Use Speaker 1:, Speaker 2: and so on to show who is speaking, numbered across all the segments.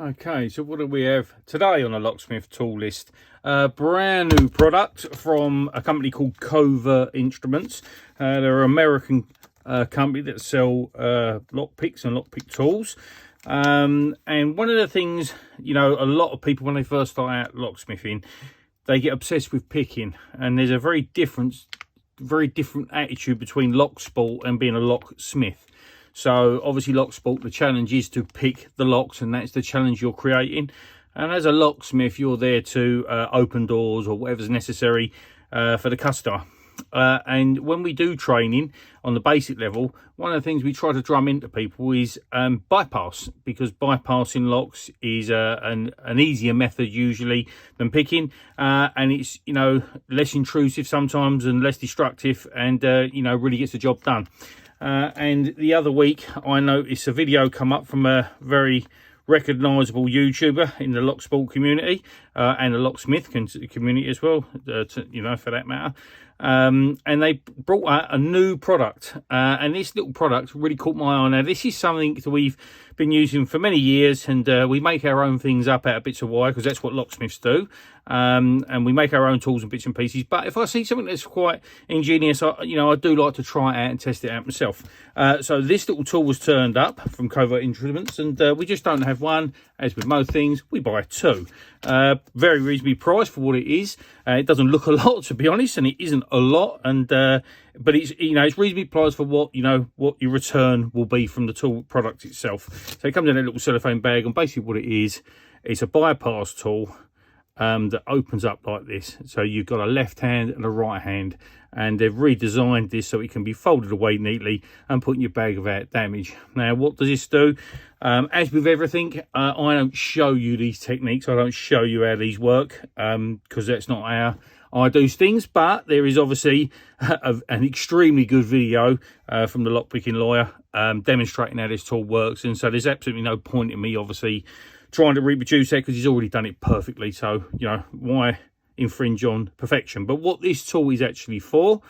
Speaker 1: Okay, so what do we have today on the locksmith tool list? Brand new product from a company called Covert Instruments. They're an American company that sell lockpicks and lockpick tools. And one of the things, you know, a lot of people when they first start out locksmithing, they get obsessed with picking, and there's a very different attitude between lock sport and being a locksmith. So obviously lock sport, the challenge is to pick the locks, and that's the challenge you're creating. And as a locksmith, you're there to open doors or whatever's necessary for the customer. And when we do training on the basic level, one of the things we try to drum into people is bypass, because bypassing locks is an easier method usually than picking, and it's, you know, less intrusive sometimes and less destructive, and you know, really gets the job done. And the other week I noticed a video come up from a very recognisable YouTuber in the lock sport community and the locksmith community as well, you know, for that matter. And they brought out a new product, and this little product really caught my eye. Now, this is something that we've been using for many years, and we make our own things up out of bits of wire, because that's what locksmiths do. And we make our own tools and bits and pieces. But if I see something that's quite ingenious, I do like to try it out and test it out myself. So this little tool was turned up from Covert Instruments, and we just don't have one. As with most things, we buy two. Very reasonably priced for what it is. It doesn't look a lot, to be honest, and it isn't a lot. And but it's, you know, it's reasonably priced for what, you know, what your return will be from the tool product itself. So it comes in a little cellophane bag, and basically what it is, it's a bypass tool that opens up like this. So you've got a left hand and a right hand, and they've redesigned this so it can be folded away neatly and put in your bag without damage. Now, what does this do? As with everything, I don't show you these techniques. I don't show you how these work, because that's not how I do things. But there is obviously an extremely good video from the lockpicking lawyer demonstrating how this tool works. And so there's absolutely no point in me obviously trying to reproduce that, because he's already done it perfectly. So, you know, why infringe on perfection? But what this tool is actually for,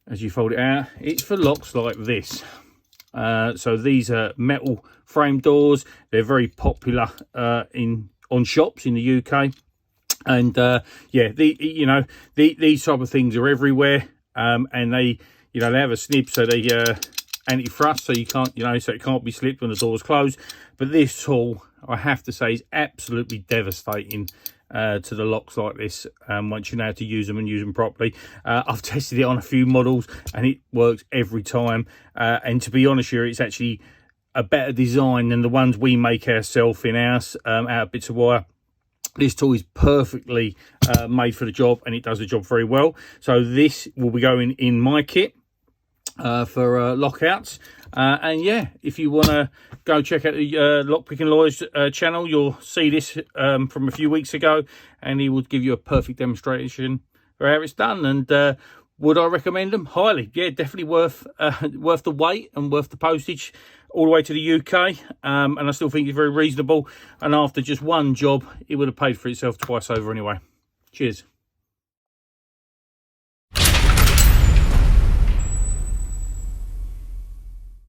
Speaker 1: as you fold it out, it's for locks like this. So these are metal frame doors. They're very popular on shops in the UK. And yeah, these type of things are everywhere. And they have a snip, so they anti-thrust, so you can't, so it can't be slipped when the door's closed. But this tool, I have to say, is absolutely devastating to the locks like this, once you know how to use them and use them properly. I've tested it on a few models and it works every time. And to be honest here, it's actually a better design than the ones we make ourselves in house out of bits of wire. This tool is perfectly made for the job, and it does the job very well. So this will be going in my kit for lockouts. And yeah, if you want to go check out the Lockpicking Lawyer's channel, you'll see this from a few weeks ago, and he will give you a perfect demonstration for how it's done. And would I recommend them? Highly. Yeah, definitely worth the wait and worth the postage all the way to the UK. And I still think it's very reasonable. And after just one job, it would have paid for itself twice over anyway. Cheers.